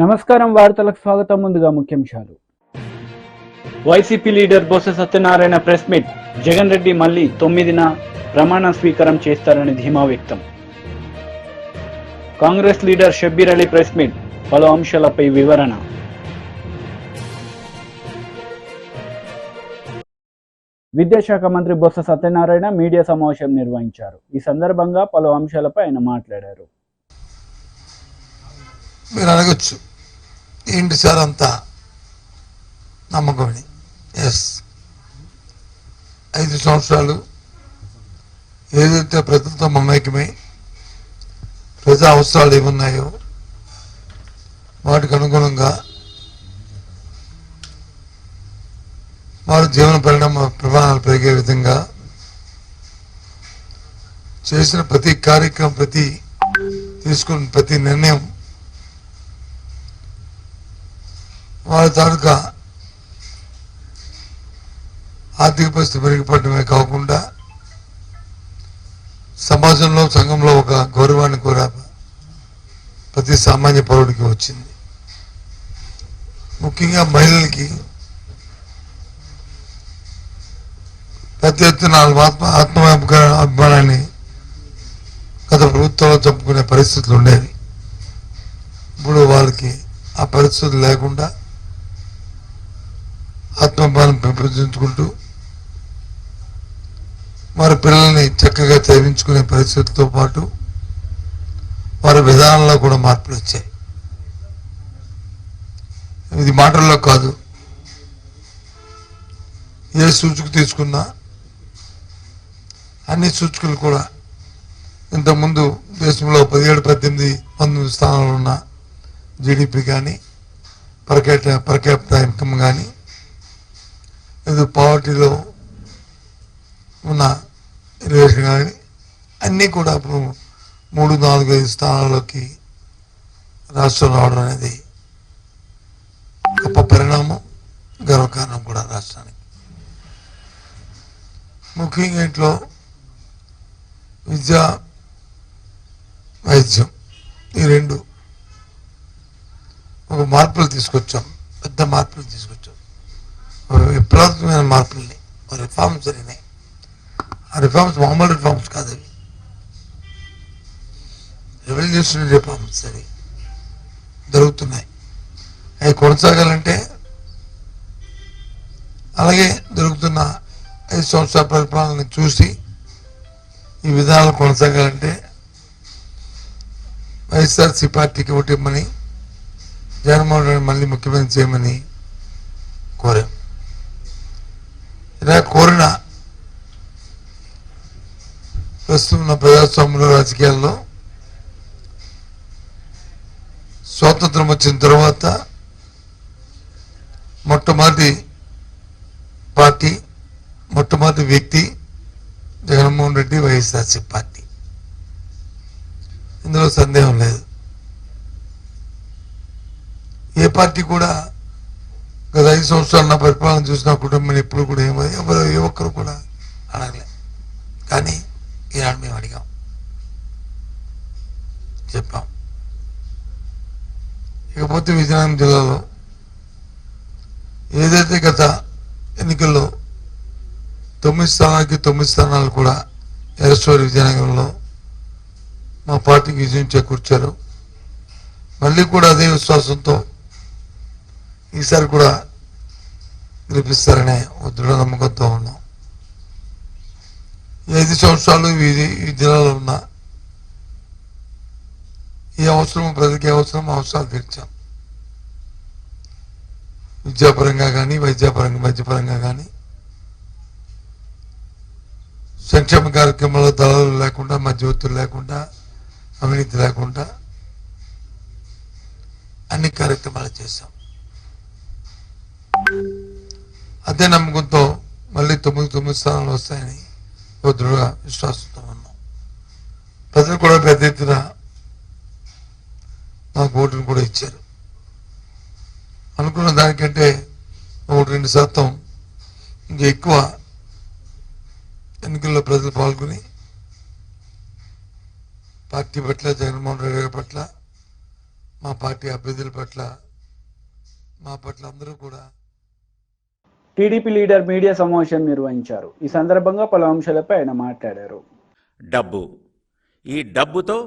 నమస్కారం, వార్తలకు స్వాగతం. ముందుగా ముఖ్యాంశాలు. YCP leader Botsa Satyanarayana press meet. Jagan Reddy మళ్లీ 9న ప్రమాణ స్వీకారం చేస్తారని ధీమా వ్యక్తం. Congress leader Shabbir Ali press meet. పలు అంశాలపై వివరణ. విద్యాశాఖ మంత్రి బొత్స సత్యనారాయణ మీడియా సమావేశం నిర్వహించారు. ఈ సందర్భంగా పలు అంశాలపై ఆయన మాట్లాడారు. మీరు అడగచ్చు, ఏంటి సార్ అంతా నమ్మకమని. 5 సంవత్సరాలు ఏదైతే ప్రజలతో మమేకమై ప్రజా అవసరాలు ఏమున్నాయో వాటికి అనుగుణంగా వారి జీవన ప్రమాణాలు పెరిగే విధంగా చేసిన ప్రతి కార్యక్రమం, తీసుకున్న ప్రతి నిర్ణయం వారి తాలూకా ఆర్థిక పరిస్థితి మెరుగుపడమే కాకుండా సమాజంలో, సంఘంలో ఒక గౌరవాన్ని కూడా ప్రతి సామాన్య పౌరుడికి వచ్చింది. ముఖ్యంగా మహిళలకి పెద్ద ఎత్తున అభిమానాన్ని గత ప్రభుత్వంలో చంపుకునే పరిస్థితులు ఉండేవి. ఇప్పుడు వాళ్ళకి ఆ పరిస్థితులు లేకుండా ఆత్మాభిమానం పెంపొందించుకుంటూ వారి పిల్లల్ని చక్కగా చదివించుకునే పరిస్థితులతో పాటు వారి విధానంలో కూడా మార్పులు వచ్చాయి. ఇది మాటల్లో కాదు, ఏ సూచిక తీసుకున్నా అన్ని సూచికలు కూడా ఇంతకుముందు దేశంలో 17, 18, 19 స్థానాలు ఉన్న జీడిపి కానీ, పర్ క్యాపిటల్ ఇన్కమ్ కానీ, ఇది పావర్టీలో ఉన్న రిలేషన్ కానీ అన్నీ కూడా ఇప్పుడు 3, 4, 5 స్థానాల్లోకి రాష్ట్రం రావడం అనేది గొప్ప పరిణామం, గర్వకారణం కూడా రాష్ట్రానికి. ముఖ్యంగా ఇంట్లో విద్య, వైద్యం ఈ రెండు ఒక మార్పులు తీసుకొచ్చాం, పెద్ద మార్పులు తీసుకొచ్చాం, విప్లవాత్మకమైన మార్పుల్ని, రిఫార్మ్స్ జరిగినాయి. ఆ రిఫార్మ్స్ మామూలు రిఫార్మ్స్ కాదు, అవి రెవల్యూషనరీ రిఫార్మ్స్ అవి జరుగుతున్నాయి. అవి కొనసాగాలంటే, అలాగే జరుగుతున్న 5 సంవత్సరాల పరిపాలనని చూసి ఈ విధానాలు కొనసాగాలంటే వైఎస్ఆర్సీ పార్టీకి ఓటిమ్మని, జగన్మోహన్ రెడ్డి మళ్ళీ ముఖ్యమంత్రి చేయమని కోరాం. ఇలా కోరిన ప్రస్తుతం ఉన్న ప్రజాస్వామ్యంలో, రాజకీయాల్లో స్వాతంత్రం వచ్చిన తర్వాత మొట్టమొదటి పార్టీ, మొట్టమొదటి వ్యక్తి జగన్మోహన్ రెడ్డి, వైఎస్ఆర్సీ పార్టీ. ఇందులో సందేహం లేదు. ఏ పార్టీ కూడా గత 5 సంవత్సరాలు నా పరిపాలన చూసిన కుటుంబం ఎప్పుడు కూడా ఏ ఒక్కరు కూడా అడగలే. కానీ ఈనాడు మేము అడిగాం, చెప్పాం. ఇకపోతే విజయనగరం జిల్లాలో ఏదైతే గత ఎన్నికల్లో 9 స్థానాలకి 9 స్థానాలు కూడా ఎరస్టోర్ విజయనగరంలో మా పార్టీకి విజయం చేకూర్చారు. మళ్ళీ కూడా అదే విశ్వాసంతో ఈసారి కూడా గెలిపిస్తారనే దృఢ నమ్మకంతో ఉన్నాం. 5 సంవత్సరాలు ఈ జిల్లాలో ఉన్న ఏ అవసరం, ప్రజలకి ఏ అవసరాలు తీర్చాం. విద్యాపరంగా కానీ, వైద్యపరంగా కానీ, సంక్షేమ కార్యక్రమాల్లో దళాలు లేకుండా, మధ్యవర్తులు లేకుండా, అవినీతి లేకుండా అన్ని కార్యక్రమాలు చేశాం. అదే నమ్మకంతో మళ్ళీ 9 స్థానాలు వస్తాయని దృఢ విశ్వాసంతో ఉన్నాం. ప్రజలు కూడా పెద్ద ఎత్తున మాకు ఓటును కూడా ఇచ్చారు. అనుకున్న దానికంటే 1-2% ఇంకా ఎక్కువ ఎన్నికల్లో ప్రజలు పాల్గొని పార్టీ పట్ల, జగన్మోహన్ రెడ్డి గారి పట్ల మా పార్టీ అభ్యర్థుల పట్ల మా పట్ల అందరూ కూడా. టీడీపీ లీడర్ మీడియా సమావేశం నిర్వహించారు. ఈ సందర్భంగా పలు అంశాలపై ఆయన మాట్లాడారు. డబ్బు, ఈ డబ్బుతో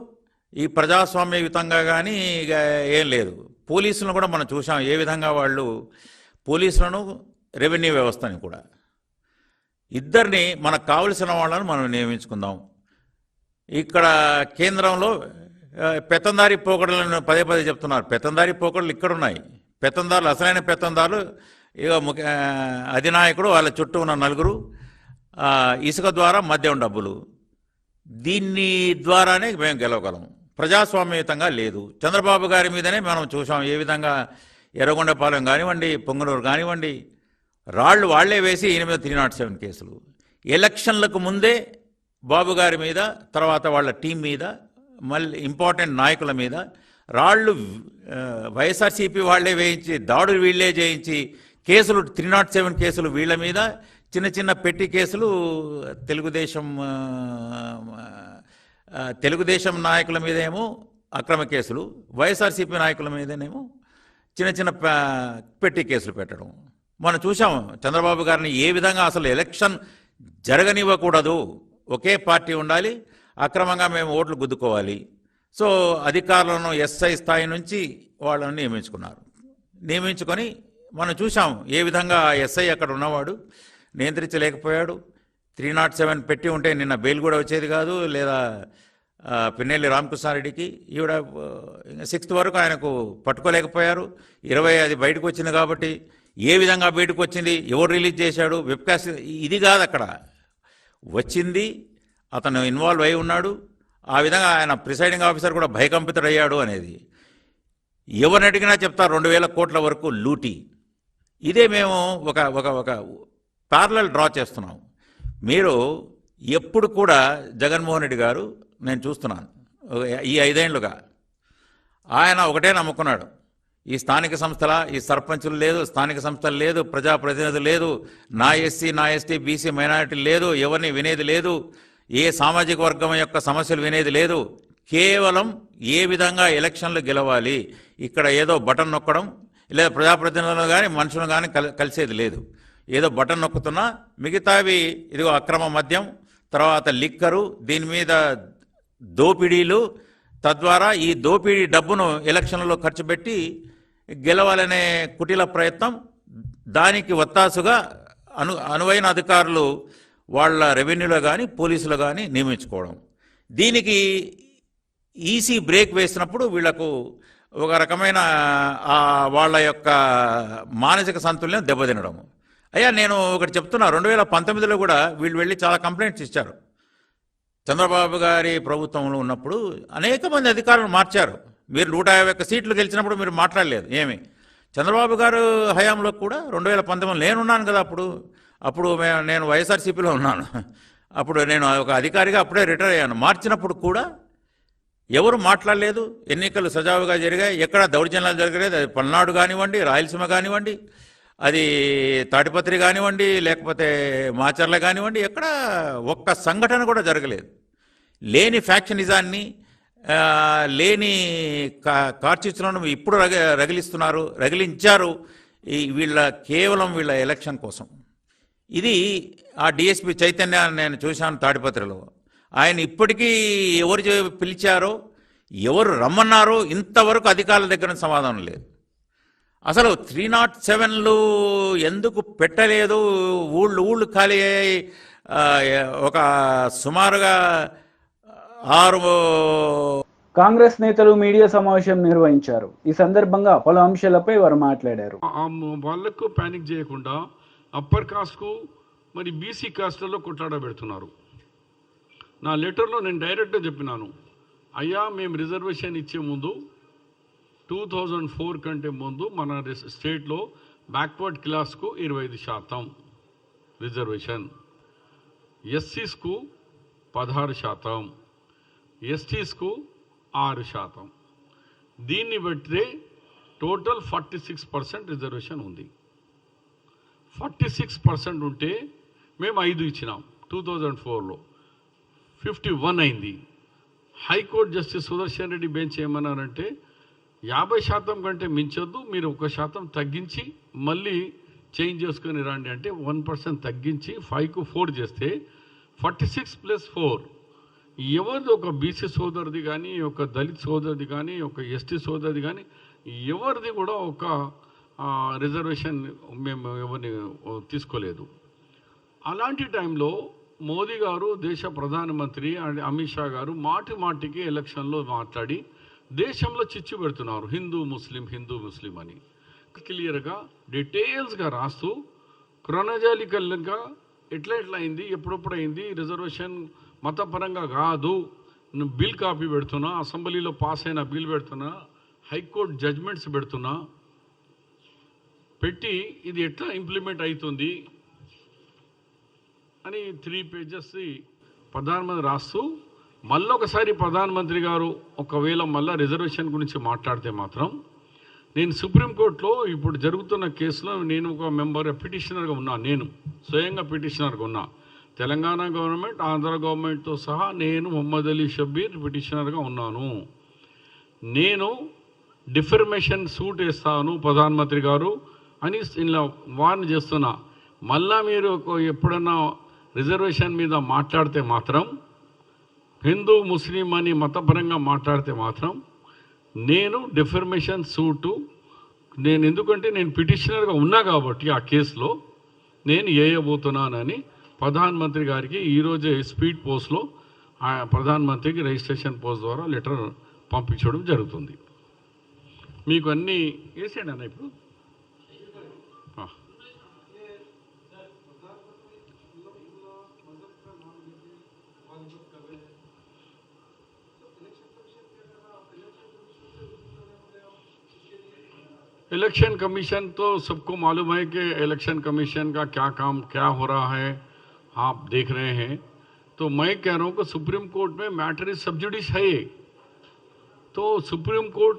ఈ ప్రజాస్వామ్యయుతంగా కానీ ఇక ఏం లేదు. పోలీసులను కూడా మనం చూసాం ఏ విధంగా వాళ్ళు పోలీసులను రెవెన్యూ వ్యవస్థని కూడా ఇద్దరిని మనకు కావలసిన వాళ్ళను మనం నియమించుకుందాం. ఇక్కడ కేంద్రంలో పెత్తందారి పోకడలను పదే పదే చెప్తున్నారు. పెత్తందారి పోకడలు ఇక్కడ ఉన్నాయి. పెత్తందారులు అసలైన పెత్తందారులు ఇక అధినాయకుడు వాళ్ళ చుట్టూ ఉన్న నలుగురు, ఇసుక ద్వారా మద్యం డబ్బులు, దీన్ని ద్వారానే మేము గెలవగలం. ప్రజాస్వామ్యయుతంగా లేదు. చంద్రబాబు గారి మీదనే మనం చూసాం ఏ విధంగా ఎర్రగొండపాలెం కానివ్వండి, పొంగనూరు కానివ్వండి, రాళ్ళు వాళ్లే వేసి ఈయన మీద 307 కేసులు. ఎలక్షన్లకు ముందే బాబు గారి మీద, తర్వాత వాళ్ళ టీం మీద, మళ్ళీ ఇంపార్టెంట్ నాయకుల మీద రాళ్ళు వైఎస్ఆర్సీపీ వాళ్లే వేయించి, దాడులు వీళ్లే చేయించి, కేసులు 307 కేసులు వీళ్ల మీద, చిన్న చిన్న పెట్టి కేసులు తెలుగుదేశం నాయకుల మీదేమో అక్రమ కేసులు, వైఎస్ఆర్సీపీ నాయకుల మీదనేమో చిన్న చిన్న పెట్టి కేసులు పెట్టడం మనం చూసాం. చంద్రబాబు గారిని ఏ విధంగా అసలు ఎలక్షన్ జరగనివ్వకూడదు, ఒకే పార్టీ ఉండాలి, అక్రమంగా మేము ఓట్లు గుద్దుకోవాలి. సో అధికారులను ఎస్ఐ స్థాయి నుంచి వాళ్ళని నియమించుకొని మనం చూసాం ఏ విధంగా ఎస్ఐ అక్కడ ఉన్నవాడు నియంత్రించలేకపోయాడు. 307 పెట్టి ఉంటే నిన్న బెయిల్ కూడా వచ్చేది కాదు. లేదా పిన్నెల్లి రామకృష్ణారెడ్డికి ఈవిడ 6th వరకు ఆయనకు పట్టుకోలేకపోయారు. 20 అది బయటకు వచ్చింది కాబట్టి ఏ విధంగా బయటకు వచ్చింది, ఎవరు రిలీజ్ చేశాడు, వెబ్కాస్ట్, ఇది కాదు అక్కడ వచ్చింది. అతను ఇన్వాల్వ్ అయి ఉన్నాడు. ఆ విధంగా ఆయన ప్రిసైడింగ్ ఆఫీసర్ కూడా భయకంపితుడయ్యాడు అనేది ఎవరిని అడిగినా చెప్తారు. 2000 కోట్ల వరకు లూటీ. ఇదే మేము ఒక ఒక ఒక ప్యారలల్ డ్రా చేస్తున్నాం. మీరు ఎప్పుడు కూడా జగన్మోహన్ రెడ్డి గారు, నేను చూస్తున్నాను ఈ 5 ఏళ్లుగా ఆయన ఒకటే నమ్ముకున్నాడు. ఈ స్థానిక సంస్థల, ఈ సర్పంచులు లేదు, స్థానిక సంస్థలు లేదు, ప్రజాప్రతినిధులు లేదు, నా ఎస్సీ నా ఎస్టీ బీసీ మైనారిటీ లేదు, ఎవరిని వినేది లేదు, ఏ సామాజిక వర్గం యొక్క సమస్యలు వినేది లేదు. కేవలం ఏ విధంగా ఎలక్షన్లు గెలవాలి, ఇక్కడ ఏదో బటన్ నొక్కడం, లేదా ప్రజాప్రతినిధులు కానీ మనుషులు కానీ కలిసేది లేదు. ఏదో బటన్ నొక్కుతున్నా మిగతావి ఇదిగో అక్రమ మద్యం, తర్వాత లిక్కరు, దీని మీద దోపిడీలు, తద్వారా ఈ దోపిడీ డబ్బును ఎలక్షన్లలో ఖర్చు పెట్టి గెలవాలనే కుటిల ప్రయత్నం. దానికి ఒత్తాసుగా అనువైన అధికారులు వాళ్ళ రెవెన్యూలో కానీ పోలీసులు కానీ నియమించుకోవడం. దీనికి ఈసీ బ్రేక్ వేసినప్పుడు వీళ్లకు ఒక రకమైన వాళ్ళ యొక్క మానసిక సంతుల్యం దెబ్బతినడం. అయ్యా నేను ఒకటి చెప్తున్నా, 2019లో కూడా వీళ్ళు వెళ్ళి చాలా కంప్లైంట్స్ ఇచ్చారు. చంద్రబాబు గారి ప్రభుత్వంలో ఉన్నప్పుడు అనేక మంది అధికారులు మార్చారు. మీరు 151 సీట్లు గెలిచినప్పుడు మీరు మాట్లాడలేదు ఏమి. చంద్రబాబు గారు హయాంలో కూడా 2019 నేనున్నాను కదా, అప్పుడు నేను వైఎస్ఆర్సీపీలో ఉన్నాను. అప్పుడు నేను ఒక అధికారిగా అప్పుడే రిటైర్ అయ్యాను. మార్చినప్పుడు కూడా ఎవరు మాట్లాడలేదు. ఎన్నికలు సజావుగా జరిగాయి. ఎక్కడ దౌర్జన్యాలు జరగలేదు. అది పల్నాడు కానివ్వండి, రాయలసీమ కానివ్వండి, అది తాటిపత్రి కానివ్వండి, లేకపోతే మాచర్ల కానివ్వండి, ఎక్కడ ఒక్క సంఘటన కూడా జరగలేదు. లేని ఫ్యాక్షనిజాన్ని, లేని కార్చిచ్చులను ఇప్పుడు రగిలించారు కేవలం వీళ్ళ ఎలక్షన్ కోసం. ఇది ఆ డిఎస్పీ చైతన్య నేను చూశాను తాడిపత్రిలో. ఆయన ఇప్పటికీ ఎవరు పిలిచారో, ఎవరు రమ్మన్నారో ఇంతవరకు అధికారుల దగ్గర సమాధానం లేదు. అసలు 307లు ఎందుకు పెట్టలేదు? ఊళ్ళు ఖాళీ అయ్యాయి. ఒక సుమారుగా 6 కాంగ్రెస్ నేతలు మీడియా సమావేశం నిర్వహించారు. ఈ సందర్భంగా పలు అంశాలపై వారు మాట్లాడారు. వాళ్లకు పానిక్ చేయకుండా అప్పర్ కాస్ట్కు మరి బీసీ కాస్ట్లలో కొట్లాడ పెడుతున్నారు. నా లెటర్లో నేను డైరెక్ట్గా చెప్పినాను, అయ్యా మేము రిజర్వేషన్ ఇచ్చే ముందు 2004 కంటే ముందు మన స్టేట్లో బ్యాక్వర్డ్ క్లాస్కు 25% రిజర్వేషన్, ఎస్సీస్కు 16%, ఎస్టీస్కు 6%. దీన్ని బట్టి టోటల్ 46% రిజర్వేషన్ ఉంది. 46% ఉంటే మేము 5 ఇచ్చినాం. 2004లో 51 అయింది. High court justice Sudarshan Reddy bench ఏమన్నారంటే 50% కంటే మించొద్దు, మీరు 1% తగ్గించి మళ్ళీ చేంజ్ చేసుకొని రండి అంటే 1% తగ్గించి 5కు 4 చేస్తే 46+4 ఎవరిది ఒక బీసీ సోదరుది కానీ, ఒక దళిత్ సోదరుది కానీ, ఒక ఎస్టీ సోదరుది కానీ ఎవరిది కూడా ఒక రిజర్వేషన్ మేము ఎవరిని తీసుకోలేదు. అలాంటి టైంలో మోదీ గారు దేశ ప్రధానమంత్రి అండ్ అమిత్ షా గారు మాటికి ఎలక్షన్లో మాట్లాడి దేశంలో చిచ్చు పెడుతున్నారు హిందూ ముస్లిం అని క్లియర్గా డీటెయిల్స్గా రాస్తూ క్రొనజాలికల్గా ఎట్లా అయింది, ఎప్పుడెప్పుడు అయింది, రిజర్వేషన్ మతపరంగా కాదు, బిల్ కాపీ పెడుతున్నా, అసెంబ్లీలో పాస్ అయిన బిల్ పెడుతున్నా, హైకోర్టు జడ్జ్మెంట్స్ పెట్టి ఇది ఎట్లా ఇంప్లిమెంట్ అవుతుంది అని 3 పేజెస్ ప్రధానమంత్రి రాస్తూ మళ్ళీ ఒకసారి ప్రధానమంత్రి గారు ఒకవేళ మళ్ళీ రిజర్వేషన్ గురించి మాట్లాడితే మాత్రం నేను సుప్రీంకోర్టులో ఇప్పుడు జరుగుతున్న కేసులో నేను ఒక పిటిషనర్గా ఉన్నా, నేను స్వయంగా పిటిషనర్గా ఉన్నా. తెలంగాణ గవర్నమెంట్, ఆంధ్ర గవర్నమెంట్తో సహా నేను మొహమ్మద్ అలీ షబ్బీర్ పిటిషనర్గా ఉన్నాను. నేను డిఫర్మేషన్ సూట్ వేస్తాను ప్రధానమంత్రి గారు అని ఇలా వార్న్ చేస్తున్నా. మళ్ళా మీరు ఎప్పుడన్నా రిజర్వేషన్ మీద మాట్లాడితే మాత్రం, హిందూ ముస్లిం అని మతపరంగా మాట్లాడితే మాత్రం నేను డిఫర్మేషన్ సూటు ఎందుకంటే నేను పిటిషనర్గా ఉన్నా కాబట్టి ఆ కేసులో నేను వేయబోతున్నానని ప్రధానమంత్రి గారికి ఈరోజే స్పీడ్ పోస్ట్లో ప్రధానమంత్రికి రిజిస్ట్రేషన్ పోస్ట్ ద్వారా లెటర్ పంపించడం జరుగుతుంది. మీకు అన్నీ వేసేయండి అన్న. ఇప్పుడు इलेक्शन कमीशन तो सबको मालूम है कि इलेक्शन कमीशन का क्या काम क्या हो रहा है, आप देख रहे हैं. तो मैं कह रहा हूँ कि सुप्रीम कोर्ट में मैटर इज सब जुडिस है, तो सुप्रीम कोर्ट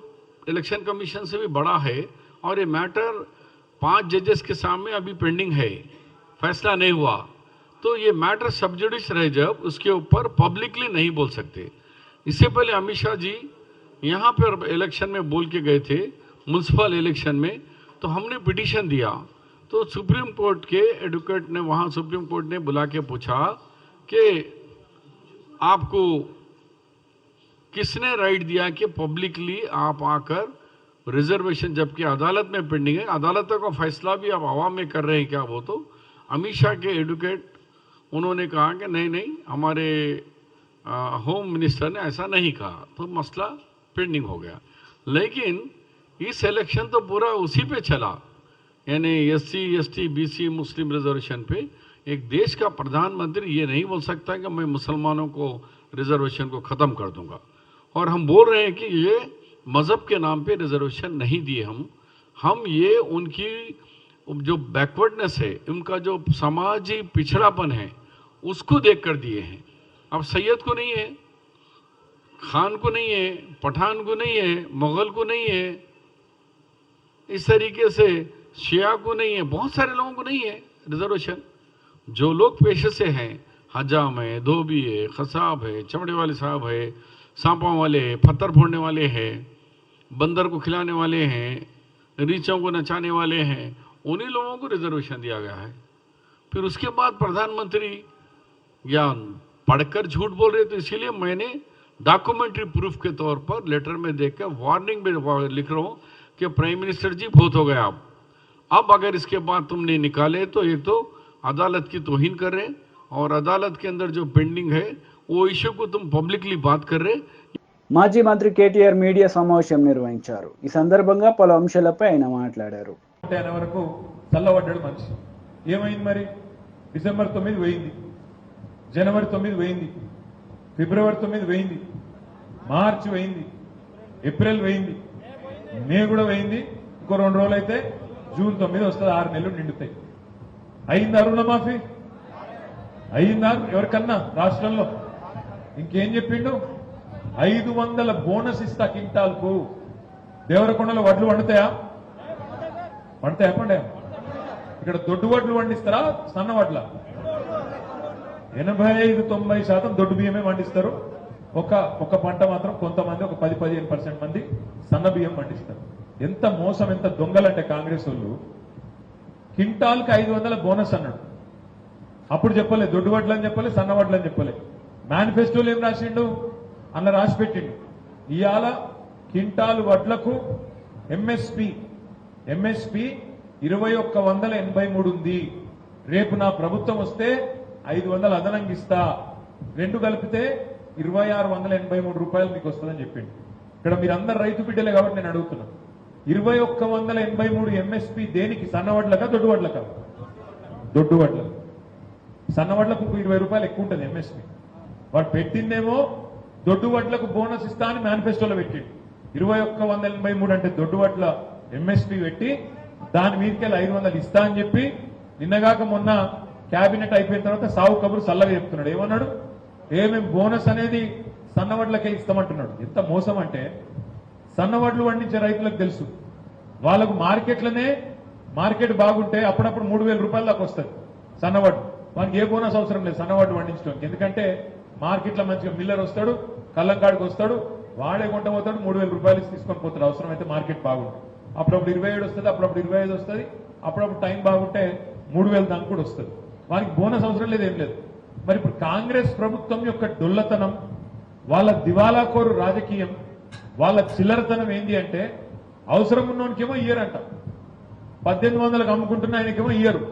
इलेक्शन कमीशन से भी बड़ा है और ये मैटर 5 जजेस के सामने अभी पेंडिंग है, फैसला नहीं हुआ. तो ये मैटर सब जुडिस रहे जब उसके ऊपर पब्लिकली नहीं बोल सकते. इससे पहले अमित शाह जी यहाँ पर इलेक्शन में बोल के गए थे म्यूनसिपल इलेक्शन में, तो हमने पिटीशन दिया. तो सुप्रीम कोर्ट के एडवोकेट ने वहाँ सुप्रीम कोर्ट ने बुला के पूछा कि आपको किसने राइट दिया कि पब्लिकली आप आकर रिजर्वेशन, जबकि अदालत में पेंडिंग है, अदालत का फैसला भी आप आवाम में कर रहे हैं क्या? वो तो अमित शाह के एडवोकेट उन्होंने कहा कि नहीं हमारे होम मिनिस्टर ने ऐसा नहीं कहा, तो मसला पेंडिंग हो गया. लेकिन इस इलेक्शन तो पूरा उसी पे चला, यानी SC ST BC मुस्लिम रिजर्वेशन पे. एक देश का प्रधानमंत्री ये नहीं बोल सकता कि मैं मुसलमानों को रिजर्वेशन को ख़त्म कर दूंगा. और हम बोल रहे हैं कि ये मज़हब के नाम पे रिजर्वेशन नहीं दिए हम ये उनकी जो बैकवर्डनेस है, उनका जो समाजी पिछड़ापन है, उसको देख कर दिए हैं. अब सैयद को नहीं है, खान को नहीं है, पठान को नहीं है, मुग़ल को नहीं है, इस तरीके से शिया को नहीं है, बहुत सारे लोगों को नहीं है रिजर्वेशन. जो लोग पेशे से हैं, हजाम है, धोबी है, खसाब है, चमड़े वाले साहब है, सांपों वाले हैं, पत्थर फोड़ने वाले हैं, बंदर को खिलाने वाले हैं, रीछों को नचाने वाले हैं, उन्हीं लोगों को रिजर्वेशन दिया गया है. फिर उसके बाद प्रधानमंत्री या पढ़कर झूठ बोल रहे, तो इसीलिए मैंने डॉक्यूमेंट्री प्रूफ के तौर पर लेटर में देकर वार्निंग में लिख रहा हूँ कि प्राइम मिनिस्टर जी बहुत हो गया. अब अगर इसके बाद तुमने निकाले तो एक तो अदालत की तौहीन कर रहे, और अदालत के अंदर जो पेंडिंग है वो इश्यू को तुम पब्लिकली बात कर रहे. మాజీ మంత్రి కేటీఆర్ మీడియా సమావేశం నిర్వహించారు. ఈ సందర్భంగా పలు అంశాలపై ఆయన మాట్లాడారు. వరకు చల్లబడ్డాడు మనిషి. ఏమైంది మరి? డిసెంబర్ 9 పోయింది, జనవరి 9 పోయింది, ఫిబ్రవరి 9 పోయింది, మార్చి పోయింది, ఏప్రిల్ పోయింది, మే కూడా పోయింది. ఇంకో 2 రోజులు అయితే జూన్ 9 వస్తుంది, 6 నెలలు నిండుతాయి. అయిందా రుణమాఫీ? అయిందా ఎవరికన్నా రాష్ట్రంలో? ఇంకేం చెప్పిండు? 500 బోనస్ ఇస్తా కింటాల్కు. దేవరకొండలో వడ్లు వండుతాయా? పండే ఇక్కడ దొడ్డు వడ్లు వండిస్తారా, సన్న వడ్ల? 85-90% దొడ్డు బియ్యమే వండిస్తారు. ఒక పంట మాత్రం కొంతమంది ఒక 10-15% మంది సన్న బియ్యం పండిస్తారు. ఎంత మోసం, ఎంత దొంగలంటే కాంగ్రెస్ వాళ్ళు క్వింటాల్కి 500 బోనస్ అన్నాడు. అప్పుడు చెప్పలే దొడ్డు వడ్లు అని చెప్పలే, సన్న వడ్లు అని చెప్పలే. మేనిఫెస్టోలో ఏం రాసిండు అన్న రాసి పెట్టిండు. ఇవాళ క్వింటాల్ వడ్లకు ఎంఎస్పి 2183 ఉంది. రేపు నా ప్రభుత్వం వస్తే 500 అదనంగా ఇస్తా, రెండు కలిపితే 2683 రూపాయలు మీకు వస్తుందని చెప్పిండు. ఇక్కడ మీరందరు రైతు బిడ్డలే కాబట్టి నేను అడుగుతున్నా, 2183 ఎంఎస్పి దేనికి? సన్నవడ్లకా దొడ్డు వడ్లకా? దొడ్డు వడ్లకు. సన్నవడ్లకు 20 రూపాయలు ఎక్కువ ఉంటుంది ఎంఎస్పి. వాడు పెట్టిందేమో దొడ్డు వడ్లకు బోనస్ ఇస్తా అని మేనిఫెస్టోలో పెట్టిండు. 2183 అంటే దొడ్డు వడ్ల ఎంఎస్పి పెట్టి దాని మీదకెళ్ళి 500 ఇస్తా అని చెప్పి నిన్నగాక మొన్న క్యాబినెట్ అయిపోయిన తర్వాత సావు కబురు సల్లగా చెప్తున్నాడు. ఏమన్నాడు? ఏమేం బోనస్ అనేది సన్నవడ్లకే ఇస్తామంటున్నాడు. ఎంత మోసం అంటే, సన్నవడ్లు పండించే రైతులకు తెలుసు, వాళ్ళకు మార్కెట్ బాగుంటే అప్పుడప్పుడు 3000 రూపాయల దాకా వస్తుంది సన్నవడ్లు. వానికి ఏ బోనస్ అవసరం లేదు సన్నవడ్లు పండించడానికి. ఎందుకంటే మార్కెట్లో మంచిగా మిల్లర్ వస్తాడు, కల్లంకాడికి వస్తాడు, వాడే కొంట పోతాడు, 3000 రూపాయలు తీసుకొని పోతాడు. అవసరమైతే మార్కెట్ బాగుంటుంది. అప్పుడప్పుడు 27 వస్తుంది, అప్పుడప్పుడు 25 వస్తుంది, అప్పుడప్పుడు టైం బాగుంటే 3000 దానికి కూడా వస్తుంది. వానికి బోనస్ అవసరం లేదు, ఏం లేదు. మరి ఇప్పుడు కాంగ్రెస్ ప్రభుత్వం యొక్క డొల్లతనం, వాళ్ళ దివాలాకోరు రాజకీయం, వాళ్ళ చిల్లరతనం ఏంది అంటే, అవసరం ఉన్నోనికేమో ఇయ్యరంట. 1800 అమ్ముకుంటున్న ఆయనకేమో ఇయ్యరు,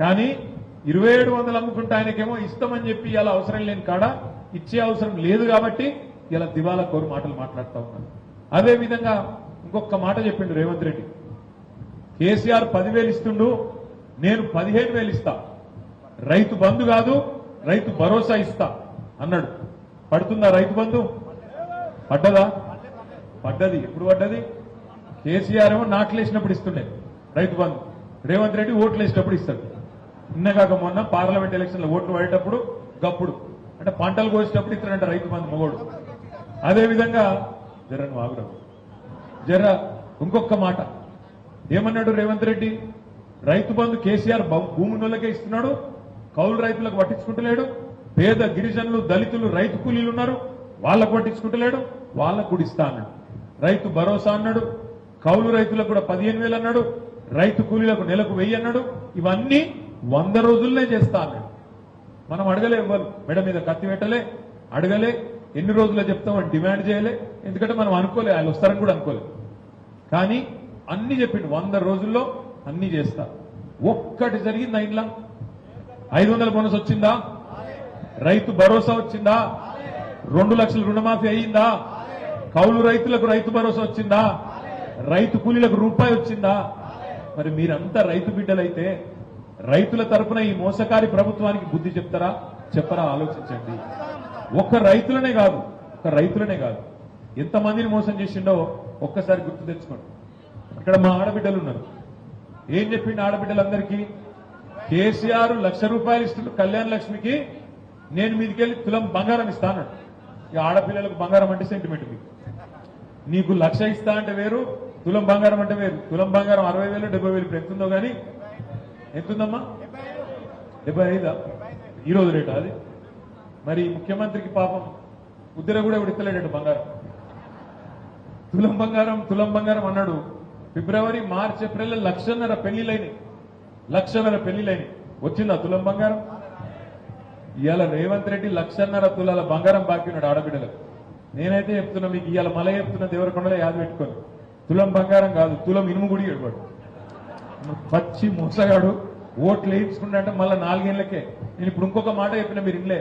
కానీ 2700 అమ్ముకుంటే ఆయనకేమో ఇస్తామని చెప్పి ఇలా అవసరం లేని కాడ ఇచ్చే అవసరం లేదు కాబట్టి ఇలా దివాలాకోరు మాటలు మాట్లాడుతూ ఉన్నారు. అదే విధంగా ఇంకొక మాట చెప్పిండు రేవంత్ రెడ్డి. కేసీఆర్ 10,000 ఇస్తుండు, నేను 15,000 ఇస్తా, రైతు బంధు కాదు రైతు భరోసా ఇస్తా అన్నాడు. పడుతుందా రైతు బంధు? పడ్డదా? పడ్డది. ఎప్పుడు పడ్డది? కేసీఆర్ ఏమో నాట్లేసినప్పుడు ఇస్తుండే రైతు బంధు, రేవంత్ రెడ్డి ఓట్లు వేసినప్పుడు ఇస్తాడు. నిన్నగాక మొన్న పార్లమెంట్ ఎలక్షన్ లో ఓట్లు పడేటప్పుడు గప్పుడు, అంటే పంటలు కోసేటప్పుడు ఇస్తాడంట రైతు బంధు మొగోడు. అదేవిధంగా జర ఇంకొక మాట ఏమన్నాడు రేవంత్ రెడ్డి? రైతు బంధు కేసీఆర్ భూములకే ఇస్తున్నాడు, కౌలు రైతులకు పట్టించుకుంటలేడు. పేద గిరిజనులు, దళితులు, రైతు కూలీలు ఉన్నారు, వాళ్ళకు పట్టించుకుంటలేడు, వాళ్ళకు కూడా ఇస్తా అన్నాడు. రైతు భరోసా అన్నాడు, కౌలు రైతులకు కూడా 15,000 అన్నాడు, రైతు కూలీలకు నెలకు 1000 అన్నాడు. ఇవన్నీ 100 రోజుల్లోనే చేస్తా అన్నాడు. మనం అడగలే, ఇవ్వరు, మెడ మీద కత్తి పెట్టలే, అడగలే, ఎన్ని రోజుల్లో చెప్తామని డిమాండ్ చేయలే. ఎందుకంటే మనం అనుకోలే, ఆయన వస్తారని కూడా అనుకోలే. కానీ అన్ని చెప్పిండు, 100 రోజుల్లో అన్ని చేస్తా. ఒక్కటి జరిగింది ఇంట్లో? 500 బోనస్ వచ్చిందా? రైతు భరోసా వచ్చిందా? 2 లక్షల రుణమాఫీ అయ్యిందా? కౌలు రైతులకు రైతు భరోసా వచ్చిందా? రైతు కూలీలకు రూపాయి వచ్చిందా? మరి మీరంతా రైతు బిడ్డలైతే రైతుల తరపున ఈ మోసకారి ప్రభుత్వానికి బుద్ధి చెప్తారా చెప్పరా? ఆలోచించండి. ఒక్క రైతులనే కాదు ఎంతమందిని మోసం చేసిండో ఒక్కసారి గుర్తు తెచ్చుకోండి. ఇక్కడ మా ఆడబిడ్డలు ఉన్నారు. ఏం చెప్పిండు ఆడబిడ్డలందరికీ? కేసీఆర్ 1,00,000 రూపాయలు ఇస్తుంటే కళ్యాణ లక్ష్మికి నేను మీదికెళ్ళి తులం బంగారం ఇస్తాను. ఇక ఆడపిల్లలకు బంగారం అంటే సెంటిమెంట్. నీకు 1,00,000 ఇస్తా అంటే వేరు, తులం బంగారం అంటే వేరు. తులం బంగారం 60,000 70,000 ఇప్పుడు ఎంతుందో కానీ, ఎంతుందమ్మా? 75 ఈ రోజు రేటు అది. మరి ముఖ్యమంత్రికి పాపం ఉద్దిర కూడా ఇప్పుడు ఇస్తలేడట బంగారం. తులం బంగారం అన్నాడు. ఫిబ్రవరి, మార్చ్, ఏప్రిల్ 1,00,000 పెళ్లిలైనవి. 1,00,000 పెళ్లిలైనవి. వచ్చిందా తులం బంగారం? ఇవాళ రేవంత్ రెడ్డి 1,00,000 తులాల బంగారం బాకీ ఉన్నాడు ఆడబిడ్డలకు. నేనైతే చెప్తున్నా మీకు, ఇవాళ మళ్ళీ చెప్తున్నా, దేవరకొండలో యాద పెట్టుకొని, తులం బంగారం కాదు, తులం ఇనుము గుడి ఏడువాడు. పచ్చి మోసగాడు. ఓట్లు వేయించుకుంటే మళ్ళీ 4 ఏళ్లకే. నేను ఇప్పుడు ఇంకొక మాట చెప్పిన, మీరు ఇన్లే.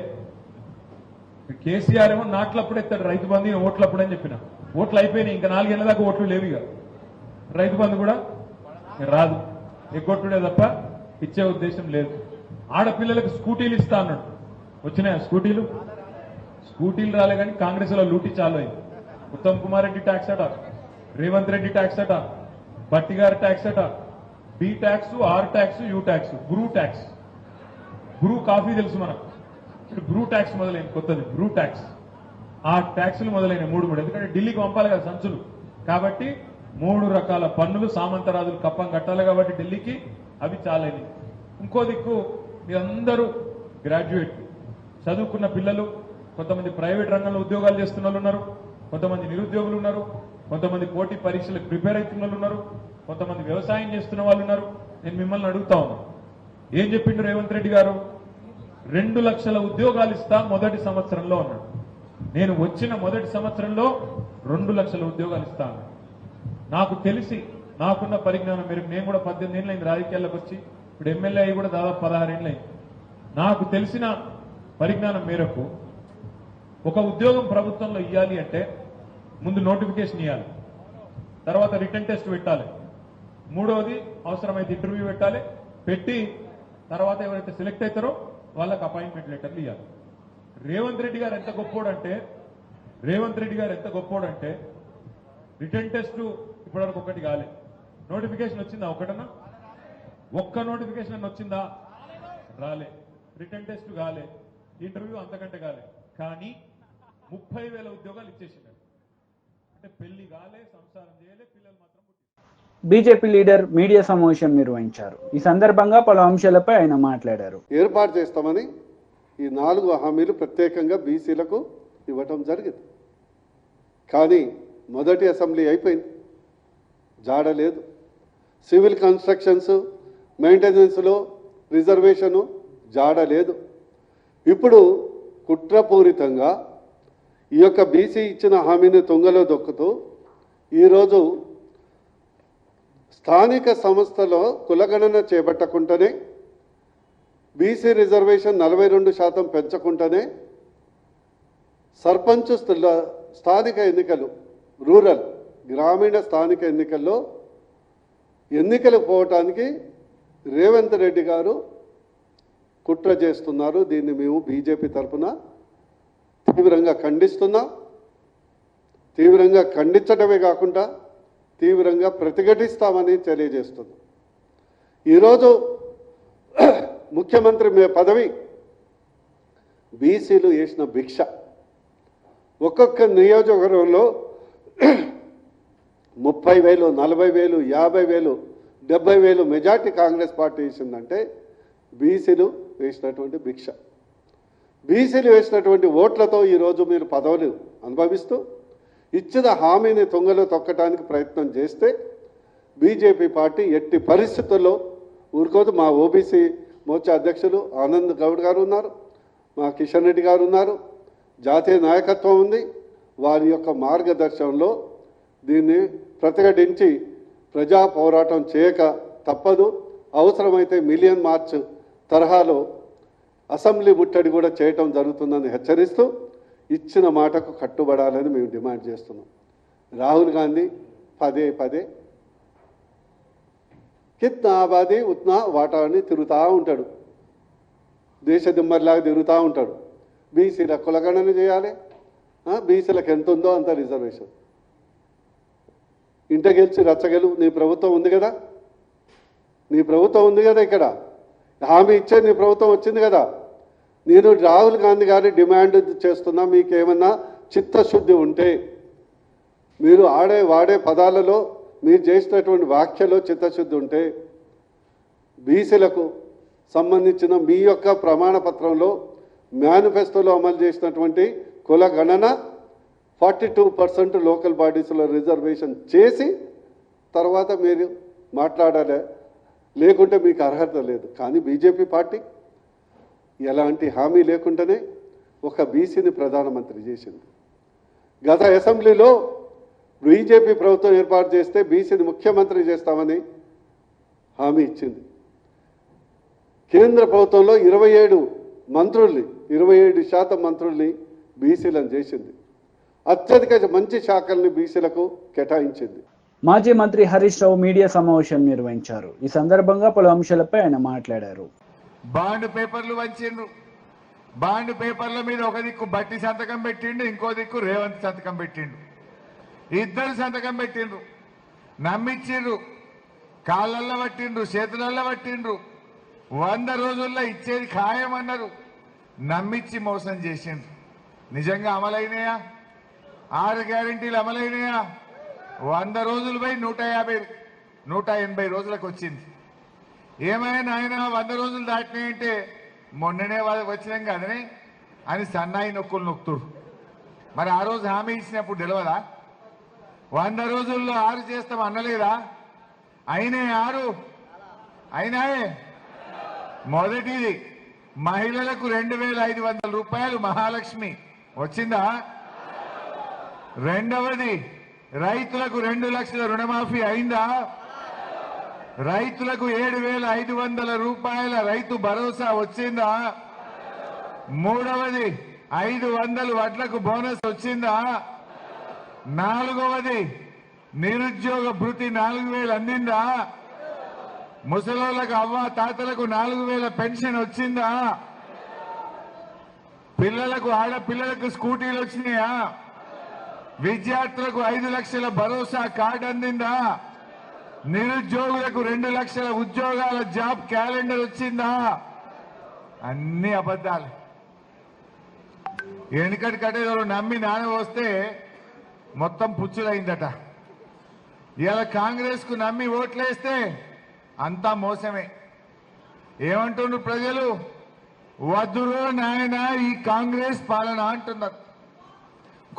కేసీఆర్ ఏమో నాట్లప్పుడు ఎత్తాడు రైతు బంధు, ఓట్లప్పుడు అని చెప్పిన. ఓట్లు అయిపోయినాయి, ఇంకా 4 ఏళ్ల దాకా ఓట్లు లేవు. ఇక రైతు బంధు కూడా రాదు, ఎగ్గొట్టుడే తప్ప ఇచ్చే ఉద్దేశం లేదు. ఆడపిల్లలకు స్కూటీలు ఇస్తా అన్నాడు. వచ్చినాయా స్కూటీలు? స్కూటీలు రాలే, కానీ కాంగ్రెస్ లో లూటీ చాలు అయింది. ఉత్తమ్ కుమార్ రెడ్డి ట్యాక్స్ అట, రేవంత్ రెడ్డి ట్యాక్స్ అట, భట్టి గారి ట్యాక్స్ అట, B tax, R tax, U tax, Bru tax. Bru coffee తెలుసు మనకు, ఇప్పుడు బ్రూ ట్యాక్స్ మొదలైంది కొత్తది, బ్రూ ట్యాక్స్. ఆ ట్యాక్సులు మొదలైనవి 3 ఎందుకంటే ఢిల్లీకి పంపాలి కదా సంచులు, కాబట్టి 3 రకాల పన్నులు సామంతరాజులు కప్పం కట్టాలి కాబట్టి ఢిల్లీకి, అవి చాలని. ఇంకో దిక్కు మీరందరూ గ్రాడ్యుయేట్ చదువుకున్న పిల్లలు, కొంతమంది ప్రైవేట్ రంగంలో ఉద్యోగాలు చేస్తున్న వాళ్ళు ఉన్నారు, కొంతమంది నిరుద్యోగులు ఉన్నారు, కొంతమంది పోటీ పరీక్షలకు ప్రిపేర్ అవుతున్న వాళ్ళు ఉన్నారు, కొంతమంది వ్యవసాయం చేస్తున్న వాళ్ళు ఉన్నారు. నేను మిమ్మల్ని అడుగుతా ఉన్నాను, ఏం చెప్పిండు రేవంత్ రెడ్డి గారు? 2 లక్షల ఉద్యోగాలు ఇస్తా మొదటి సంవత్సరంలో అన్నాడు. నేను వచ్చిన మొదటి సంవత్సరంలో 2 లక్షల ఉద్యోగాలు ఇస్తా అన్నాడు. నాకు తెలిసి నాకున్న పరిజ్ఞానం మేరకు, నేను కూడా 18 ఏళ్ళు అయింది రాజకీయాల్లోకి వచ్చి, ఇప్పుడు ఎమ్మెల్యే అయ్యి కూడా దాదాపు 16 ఏళ్ళు అయింది. నాకు తెలిసిన పరిజ్ఞానం మేరకు ఒక ఉద్యోగం ప్రభుత్వంలో ఇవ్వాలి అంటే ముందు నోటిఫికేషన్ ఇవ్వాలి, తర్వాత రిటర్న్ టెస్ట్ పెట్టాలి, మూడవది అవసరమైతే ఇంటర్వ్యూ పెట్టాలి, పెట్టి తర్వాత ఎవరైతే సెలెక్ట్ అవుతారో వాళ్ళకి అపాయింట్మెంట్ లెటర్లు ఇవ్వాలి. రేవంత్ రెడ్డి గారు ఎంత గొప్పోడంటే రిటర్న్ టెస్ట్ ఇప్పటివరకు ఒకటి కాలే, నోటిఫికేషన్ వచ్చిందా? ఒకటన్నా ఒక్క నోటిఫికేషన్ అన్న వచ్చిందా? రాలే. రిటర్న్ టెస్ట్ కాలే, ఇంటర్వ్యూ అంతకంటే కాలే, కానీ 30,000 ఉద్యోగాలు ఇచ్చేసినారు. అంటే పెళ్లి కాలే, సంసారం చేయలే, పిల్లలు మాత్రం బీజేపీ లీడర్ మీడియా సమావేశం నిర్వహించారు. ఈ సందర్భంగా పలు అంశాలపై ఆయన మాట్లాడారు. ఏర్పాటు చేస్తామని ఈ 4 హామీలు ప్రత్యేకంగా బీసీలకు ఇవ్వటం జరిగింది. కానీ మొదటి అసెంబ్లీ అయిపోయింది, జాడలేదు. సివిల్ కన్స్ట్రక్షన్స్, మెయింటెనెన్స్లో రిజర్వేషను జాడలేదు. ఇప్పుడు కుట్రపూరితంగా ఈ యొక్క బీసీ ఇచ్చిన హామీని తుంగలో దొక్కుతూ ఈరోజు స్థానిక సంస్థలో కులగణన చేపట్టకుండానే, బీసీ రిజర్వేషన్ 42% పెంచకుండానే సర్పంచ్ స్థానిక ఎన్నికలు, రూరల్ గ్రామీణ స్థానిక ఎన్నికల్లో ఎన్నికలు పోవటానికి రేవంత్ రెడ్డి గారు కుట్ర చేస్తున్నారు. దీన్ని మేము బీజేపీ తరఫున తీవ్రంగా ఖండిస్తున్నాం. తీవ్రంగా ఖండించడమే కాకుండా తీవ్రంగా ప్రతిఘటిస్తామని తెలియజేస్తున్నాం. ఈరోజు ముఖ్యమంత్రి పదవి బీసీలు వేసిన భిక్ష. ఒక్కొక్క నియోజకవర్గంలో 30,000, 40,000, 50,000, 70,000 మెజార్టీ కాంగ్రెస్ పార్టీ వేసిందంటే బీసీలు వేసినటువంటి భిక్ష. బీసీలు వేసినటువంటి ఓట్లతో ఈరోజు మీరు పదవులు అనుభవిస్తూ ఇచ్చిన హామీని తుంగలో తొక్కడానికి ప్రయత్నం చేస్తే బీజేపీ పార్టీ ఎట్టి పరిస్థితుల్లో ఊరుకోదు. మా ఓబీసీ మోర్చా అధ్యక్షులు ఆనంద్ గౌడ్ గారు ఉన్నారు, మా కిషన్ రెడ్డి గారు ఉన్నారు, జాతీయ నాయకత్వం ఉంది. వారి యొక్క మార్గదర్శనంలో దీన్ని ప్రతిఘటించి ప్రజా పోరాటం చేయక తప్పదు. అవసరమైతే మిలియన్ మార్చ్ తరహాలో అసెంబ్లీ ముట్టడి కూడా చేయటం జరుగుతుందని హెచ్చరిస్తూ ఇచ్చిన మాటకు కట్టుబడాలని మేము డిమాండ్ చేస్తున్నాం. రాహుల్ గాంధీ పదే పదే కిత్నా ఆబాదీ ఉత్నా వాటా అని తిరుగుతూ ఉంటాడు, దేశ దిమ్మర్లాగా తిరుగుతూ ఉంటాడు. బీసీల కులగణన చేయాలి, బీసీలకు ఎంత ఉందో అంత రిజర్వేషన్. ఇంట గెలిచి రచ్చగలు నీ ప్రభుత్వం ఉంది కదా, నీ ప్రభుత్వం ఉంది కదా, ఇక్కడ హామీ ఇచ్చే నీ ప్రభుత్వం వచ్చింది కదా. నేను రాహుల్ గాంధీ గారిని డిమాండ్ చేస్తున్నా, మీకేమన్నా చిత్తశుద్ధి ఉంటే మీరు వాడే పదాలలో మీరు చేసినటువంటి వ్యాఖ్యలో చిత్తశుద్ధి ఉంటే బీసీలకు సంబంధించిన మీ యొక్క ప్రమాణ పత్రంలో మేనిఫెస్టోలో అమలు చేసినటువంటి కుల గణన 42% లోకల్ బాడీస్లో రిజర్వేషన్ చేసి తర్వాత మీరు మాట్లాడాలి, లేకుంటే మీకు అర్హత లేదు. కానీ బీజేపీ పార్టీ ఎలాంటి హామీ లేకుండానే ఒక బీసీని ప్రధానమంత్రి చేసింది. గత అసెంబ్లీలో బీజేపీ ప్రభుత్వం ఏర్పాటు చేస్తే బీసీని ముఖ్యమంత్రి చేస్తామని హామీ ఇచ్చింది. కేంద్ర ప్రభుత్వంలో 27 మంత్రుల్ని 27% మంత్రుల్ని బీసీలను చేసింది. అత్యధిక మంచి శాఖల్ని బీసీలకు కేటాయించింది. మాజీ మంత్రి హరీష్ రావు మీడియా సమావేశం నిర్వహించారు. ఈ సందర్భంగా పలు అంశాలపై ఆయన మాట్లాడారు. బాండ్ పేపర్లు వంచిండ్రు. బాండ్ పేపర్ల మీద ఒక దిక్కు బట్టి సంతకం పెట్టిండు, ఇంకో దిక్కు రేవంత్ సంతకం పెట్టిండు. ఇద్దరు సంతకం పెట్టిండ్రు, నమ్మిచ్చిండ్రు, కాళ్ళల్లో పట్టిండ్రు, చేతులల్లో పట్టిండ్రు. 100 రోజుల్లో ఇచ్చేది ఖాయమన్నారు, నమ్మిచ్చి మోసం చేసిండ్రు. నిజంగా అమలైనయా? 6 గ్యారెంటీలు అమలైనయా? 100 రోజులు పోయి 180 రోజులకు వచ్చింది. ఏమైనా ఆయన 100 రోజులు దాటినాయంటే మొన్ననే వచ్చినాం కదని అని సన్నాయి నొక్కులు నొక్కుతుడు. మరి ఆ రోజు హామీ ఇచ్చినప్పుడు తెలియదా? 100 రోజుల్లో 6 చేస్తాం అనలేదా? అయినే 6 అయినాయే. మొదటిది మహిళలకు 2500 రూపాయలు మహాలక్ష్మి వచ్చిందా? రెండవది రైతులకు 2 లక్షల రుణమాఫీ అయిందా? రైతులకు 7500 రూపాయల రైతు భరోసా వచ్చిందా? మూడవది 500 వడ్లకు బోనస్ వచ్చిందా? నాలుగవది నిరుద్యోగ భృతి 4000 అందిందా? ముసలోళ్ళకు అవ్వ తాతలకు 4000 పెన్షన్ వచ్చిందా? పిల్లలకు ఆడపిల్లలకు స్కూటీలు వచ్చినాయా? విద్యార్థులకు 5 లక్షల భరోసా కార్డు అందిందా? నిరుద్యోగులకు 2 లక్షల ఉద్యోగాల జాబ్ క్యాలెండర్ వచ్చిందా? అన్ని అబద్ధాలు. ఎన్నికటి కట్టేదో నమ్మి నాన్న వస్తే మొత్తం పుచ్చులైందట. ఇలా కాంగ్రెస్ కు నమ్మి ఓట్లేస్తే అంతా మోసమే. ఏమంటున్నారు ప్రజలు? వద్దురో నాయన ఈ కాంగ్రెస్ పాలన అంటున్నారు.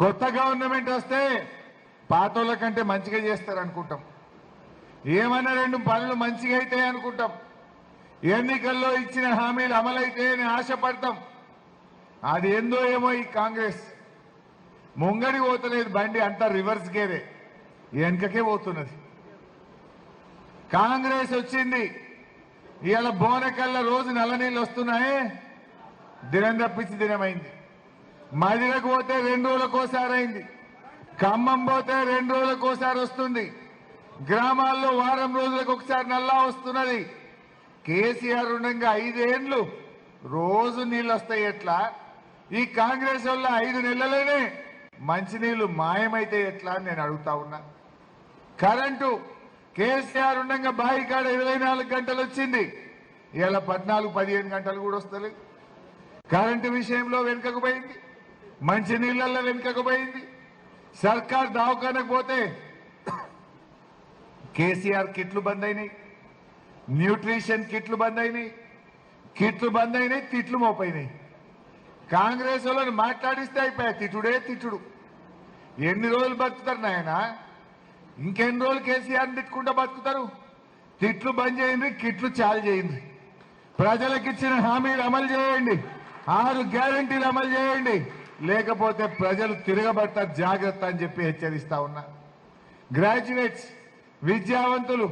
కొత్త గవర్నమెంట్ వస్తే పాతోళ్ళ కంటే మంచిగా చేస్తారు అనుకుంటాం. ఏమన్నా 2 పనులు మంచిగా అయితే అనుకుంటాం. ఎన్నికల్లో ఇచ్చిన హామీలు అమలైతే అని ఆశపడతాం. అది ఏందో ఏమో ఈ కాంగ్రెస్ ముంగడి పోతలేదు, బండి అంతా రివర్స్ గేరే వెనుకకే పోతున్నది. కాంగ్రెస్ వచ్చింది, ఇవాళ బోనకల్ల రోజు నల్ల నీళ్ళు వస్తున్నాయే, దినం తప్పించి దినమైంది. మదిరకు పోతే 2 రోజులకోసారి అయింది. ఖమ్మం పోతే 2 రోజులకోసారి వస్తుంది. గ్రామాల్లో వారం రోజులకు ఒకసారి నల్లా వస్తున్నది. కేసీఆర్ ఉండగా 5 ఏళ్ళు రోజు నీళ్ళు వస్తాయి ఎట్లా? ఈ కాంగ్రెస్ వల్ల 5 నెలలనే మంచినీళ్లు మాయమైతే ఎట్లా అని నేను అడుగుతా ఉన్నా. కరెంటు కేసీఆర్ ఉండగా బావి కాడ 24 గంటలు వచ్చింది, ఇలా 14-15 గంటలు కూడా వస్తలేదు. కరెంటు విషయంలో వెనుకకు పోయింది, మంచినీళ్ళల్లో వెనుకకు పోయింది. సర్కార్ దవాఖానకు పోతే కేసీఆర్ కిట్లు బంద్ అయినాయి, న్యూట్రిషన్ కిట్లు బంద్ అయినాయి, కిట్లు బంద్ అయినాయి, తిట్లు మోపైనాయి. కాంగ్రెస్ వాళ్ళని మాట్లాడిస్తే అయిపోయా తిట్టుడే తిట్టుడు. ఎన్ని రోజులు బతుకుతారు నాయన? ఇంకెన్ని రోజులు కేసీఆర్ని తిట్టుకుంటూ బతుకుతారు? తిట్లు బంద్ చేయండి, కిట్లు చాలు చేయండి. ప్రజలకు ఇచ్చిన హామీలు అమలు చేయండి, 6 గ్యారంటీలు అమలు చేయండి, లేకపోతే ప్రజలు తిరగబడతారు, జాగ్రత్త అని చెప్పి హెచ్చరిస్తా ఉన్నా. గ్రాడ్యుయేట్స్, విద్యావంతులు,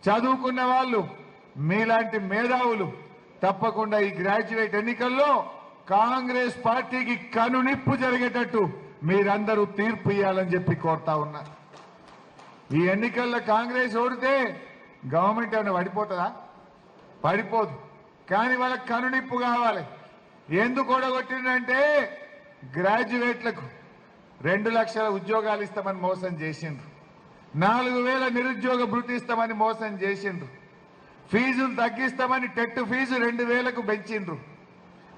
చదువుకున్న వాళ్ళు, మీలాంటి మేధావులు తప్పకుండా ఈ గ్రాడ్యుయేట్ ఎన్నికల్లో కాంగ్రెస్ పార్టీకి కనునిప్పు జరిగేటట్టు మీరందరూ తీర్పు ఇవ్వాలని చెప్పి కోరుతా ఉన్నా. ఈ ఎన్నికల్లో కాంగ్రెస్ ఓడితే గవర్నమెంట్ ఏమైనా పడిపోతుందా? పడిపోదు. కానీ వాళ్ళకి కనునిప్పు కావాలి. ఎందుకు ఓడగొట్టిందంటే గ్రాడ్యుయేట్లకు 2 లక్షల ఉద్యోగాలు ఇస్తామని మోసం చేసిండ్రు, 4000 నిరుద్యోగ భృతి ఇస్తామని మోసం చేసిండ్రు, ఫీజులు తగ్గిస్తామని టెట్ ఫీజు 2000కు పెంచిండ్రు.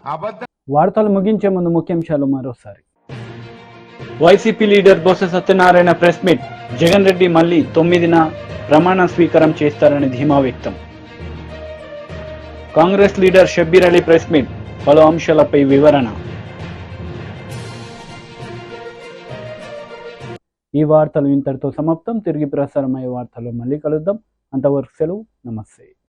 అబద్ధం. వార్తలు ముగించే ముందు ముఖ్యాంశాలు మరోసారి. YCP leader Botsa Satyanarayana press meet. Jagan Reddy మళ్లీ 9న ప్రమాణ స్వీకారం చేస్తారని ధీమా వ్యక్తం. Congress leader Shabbir Ali press meet. పలు అంశాలపై వివరణ. ఈ వార్తలు ఇంతటితో సమాప్తం. తిరిగి ప్రసారమయ్యే వార్తలు మళ్ళీ కలుద్దాం. అంతవరకు సెలవు. నమస్తే.